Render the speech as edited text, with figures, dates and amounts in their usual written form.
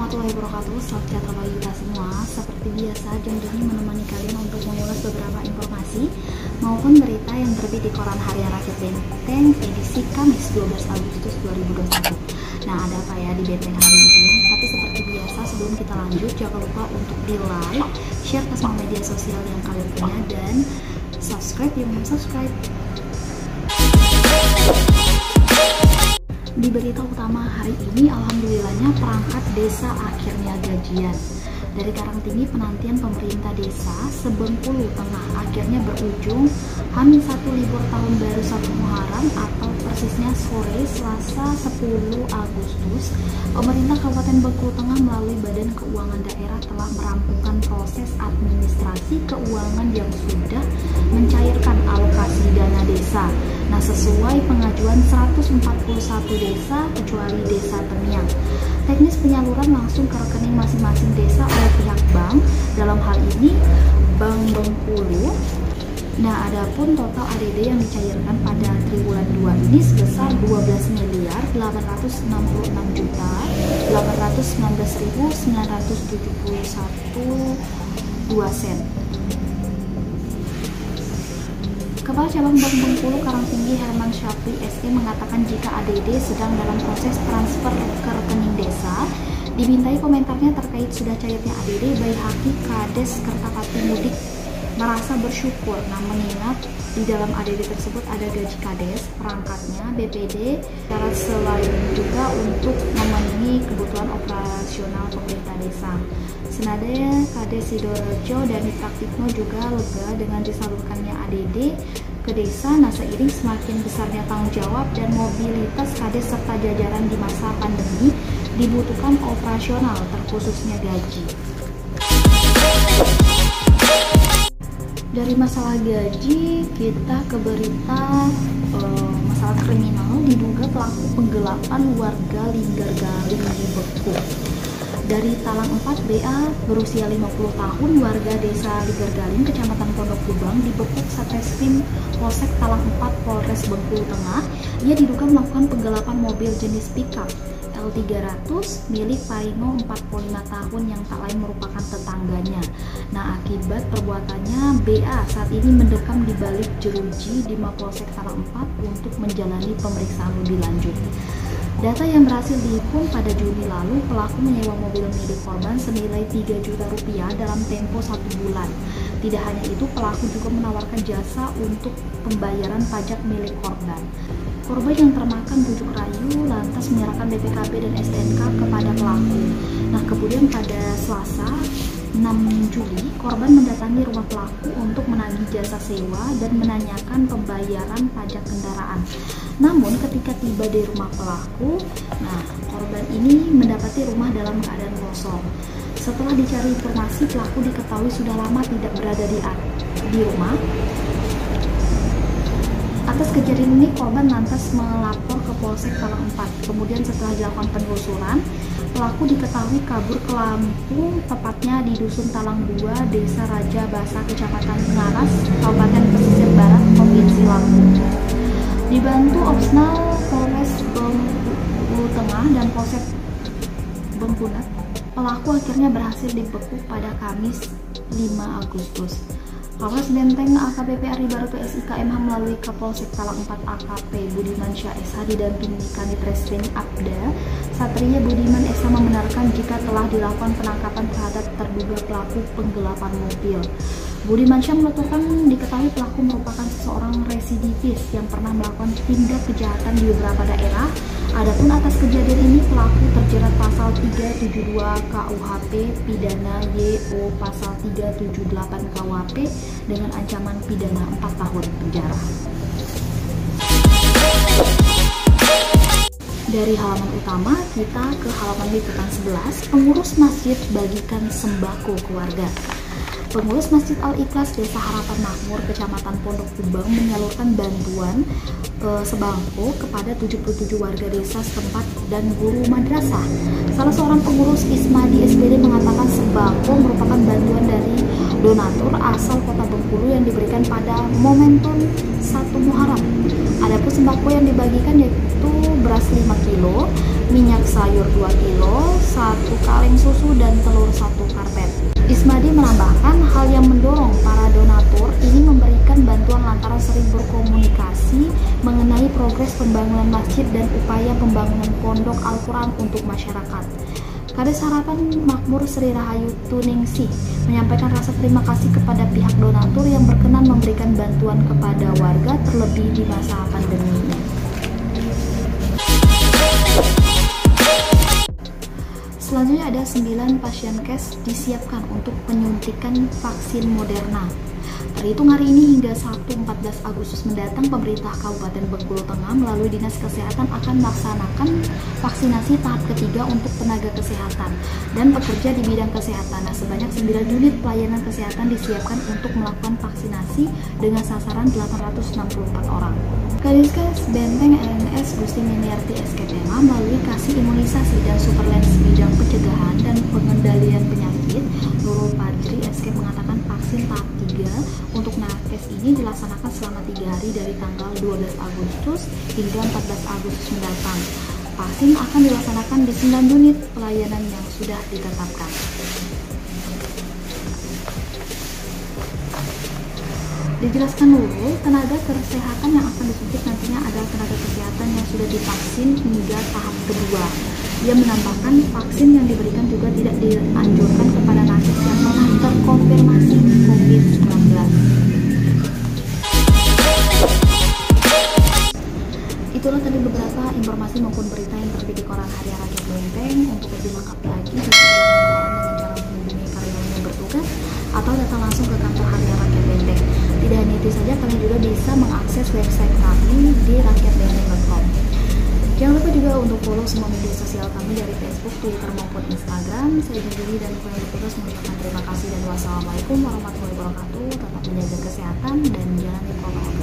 warahmatullahi wabarakatuh. Selamat sejahtera bagi kita semua. Seperti biasa, jam ini menemani kalian untuk mengulas beberapa informasi maupun berita yang terbit di koran harian Rakyat Benteng edisi Kamis 12 Agustus 2021. Nah, ada apa ya di Benteng hari ini? Tapi seperti biasa, sebelum kita lanjut, jangan lupa untuk di like, share ke semua media sosial yang kalian punya, dan subscribe yang belum subscribe. Di berita utama hari ini, alhamdulillahnya perangkat desa akhirnya gajian. Dari Karangtinggi, penantian pemerintah desa Sebengkulu Tengah akhirnya berujung H-1 libur tahun baru 1 Muharram atau persisnya sore Selasa 10 Agustus. Pemerintah Kabupaten Bengkulu Tengah melalui Badan Keuangan Daerah telah merampungkan proses administrasi keuangan yang sudah mencairkan alokasi dana desa. Nah, sesuai pengajuan 141 desa kecuali Desa Temiang. Teknis penyaluran langsung ke rekening masing-masing desa oleh pihak bank, dalam hal ini Bank Bengkulu. Nah, adapun total ADD yang dicairkan pada triwulan 2 ini sebesar 12.819.971,2 sen. Kepala Cabang Bank Bengkulu Karangtinggi Herman Syafri SE mengatakan jika ADD sedang dalam proses transfer ke rekening desa, dimintai komentarnya terkait sudah cairnya ADD. Bayi Haki Kades Kertapati Mudik merasa bersyukur, nah mengingat di dalam ADD tersebut ada gaji Kades, perangkatnya, BPD, secara selain juga untuk memenuhi kebutuhan operasional pemerintah desa. Senada Kades Sidoarjo dan Praktikno juga lega dengan disalurkannya ADD ke desa. Nah, seiring semakin besarnya tanggung jawab dan mobilitas Kades serta jajaran di masa pandemi, dibutuhkan operasional terkhususnya gaji. Dari masalah gaji, kita ke berita masalah kriminal. Diduga pelaku penggelapan warga Linggargaling di Bekuk. Dari Talang 4, BA berusia 50 tahun, warga desa Linggargaling, Kecamatan Pondok Lubang, dibekuk Satreskrim Polsek Talang 4 Polres Bengkulu Tengah. Ia diduga melakukan penggelapan mobil jenis pickup L300 milik Parino 45 tahun yang tak lain merupakan tetangganya. Nah, akibat perbuatannya, BA saat ini mendekam di balik jeruji di Mapolsek Talang 4 untuk menjalani pemeriksaan lebih lanjut. Data yang berhasil dihimpun pada Juni lalu, pelaku menyewa mobil milik korban senilai 3 juta rupiah dalam tempo 1 bulan. Tidak hanya itu, pelaku juga menawarkan jasa untuk pembayaran pajak milik korban. Korban yang termakan bujuk rayu lantas menyerahkan BPKB dan STNK kepada pelaku. Nah, kemudian pada Selasa 6 Juli, korban mendatangi rumah pelaku untuk menagih jasa sewa dan menanyakan pembayaran pajak kendaraan. Namun ketika tiba di rumah pelaku, nah, korban ini mendapati rumah dalam keadaan kosong. Setelah dicari informasi, pelaku diketahui sudah lama tidak berada di rumah. Atas kejadian ini, korban lantas melapor ke Polsek Talang 4. Kemudian setelah dilakukan penelusuran, pelaku diketahui kabur ke Lampung, tepatnya di Dusun Talang 2, Desa Raja Basa, Kecamatan Ngaras, Kabupaten Pesisir Barat, Provinsi Lampung. Dibantu Opsnal Polres Bengkulu Tengah dan Polsek Bengkunat, pelaku akhirnya berhasil dibekuk pada Kamis 5 Agustus. Kapolres Benteng AKBP Ari Baruto SIKMH melalui Kapolsek Talang 4 AKP Budiman Syah SH didampingi Kanit Reskrim Abda Satria Budiman SH membenarkan jika telah dilakukan penangkapan terhadap terduga pelaku penggelapan mobil. Budiman Syah menuturkan diketahui pelaku merupakan seseorang residivis yang pernah melakukan tindak kejahatan di beberapa daerah. Adapun atas kejadian ini, pelaku terjerat pasal 372 KUHP pidana YO pasal 378 KUHP dengan ancaman pidana 4 tahun penjara. Dari halaman utama, kita ke halaman liputan 11. Pengurus masjid bagikan sembako ke warga. Pengurus Masjid Al-Ikhlas Desa Harapan Makmur, Kecamatan Pondok Lubang menyalurkan bantuan sembako kepada 77 warga desa setempat dan guru madrasah. Salah seorang pengurus Ismadi SPD mengatakan sembako merupakan bantuan dari donatur asal Kota Bengkulu yang diberikan pada momentum 1 Muharram. Adapun sembako yang dibagikan yaitu beras 5 kilo, minyak sayur 2 kilo, 1 kaleng susu, dan telur 1 karpet. Ismadi menambahkan hal yang mendorong para donatur ini memberikan bantuan lantaran sering berkomunikasi mengenai progres pembangunan masjid dan upaya pembangunan pondok Al-Quran untuk masyarakat. Kades Harapan Makmur Sri Rahayu Tuningsih menyampaikan rasa terima kasih kepada pihak donatur yang berkenan memberikan bantuan kepada warga terlebih di masa pandemi ini. Selanjutnya ada 9 pasien cash disiapkan untuk penyuntikan vaksin Moderna. Terhitung hari ini hingga Sabtu 14 Agustus mendatang, pemerintah Kabupaten Bengkulu Tengah melalui Dinas Kesehatan akan melaksanakan vaksinasi tahap ketiga untuk tenaga kesehatan dan pekerja di bidang kesehatan. Nah, sebanyak 9 unit pelayanan kesehatan disiapkan untuk melakukan vaksinasi dengan sasaran 864 orang. Kadiskes Benteng LNS Gusti Miniarti SKPMA melalui kasih imunisasi dan superlens bidang pencegahan dan pengendalian penyakit Nurul Fajri SK mengatakan vaksin tahap 3 untuk nakes ini dilaksanakan selama 3 hari dari tanggal 12 Agustus hingga 14 Agustus mendatang. Vaksin akan dilaksanakan di 9 unit pelayanan yang sudah ditetapkan. Dijelaskan dulu, tenaga kesehatan yang akan disuntik nantinya adalah tenaga kesehatan yang sudah divaksin hingga tahap kedua. Ia menambahkan vaksin yang diberikan juga tidak dianjurkan kepada nakes yang telah terkonfirmasi COVID-19. Itulah tadi beberapa informasi maupun berita yang terbit di koran Harian Rakyat Benteng. Untuk lebih lengkap lagi, bisa dengan cara menghubungi karyawan yang bertugas atau datang langsung ke kantor Harian Rakyat Benteng. Tidak hanya itu saja, kalian juga bisa mengakses website kami di rakyatbenteng.com. Jangan lupa juga untuk follow semua media sosial kami dari Facebook, Twitter maupun Instagram. Saya Juli dan kru yang bertugas mengucapkan terima kasih dan wassalamualaikum warahmatullahi wabarakatuh. Tetap menjaga kesehatan dan jalani protokol.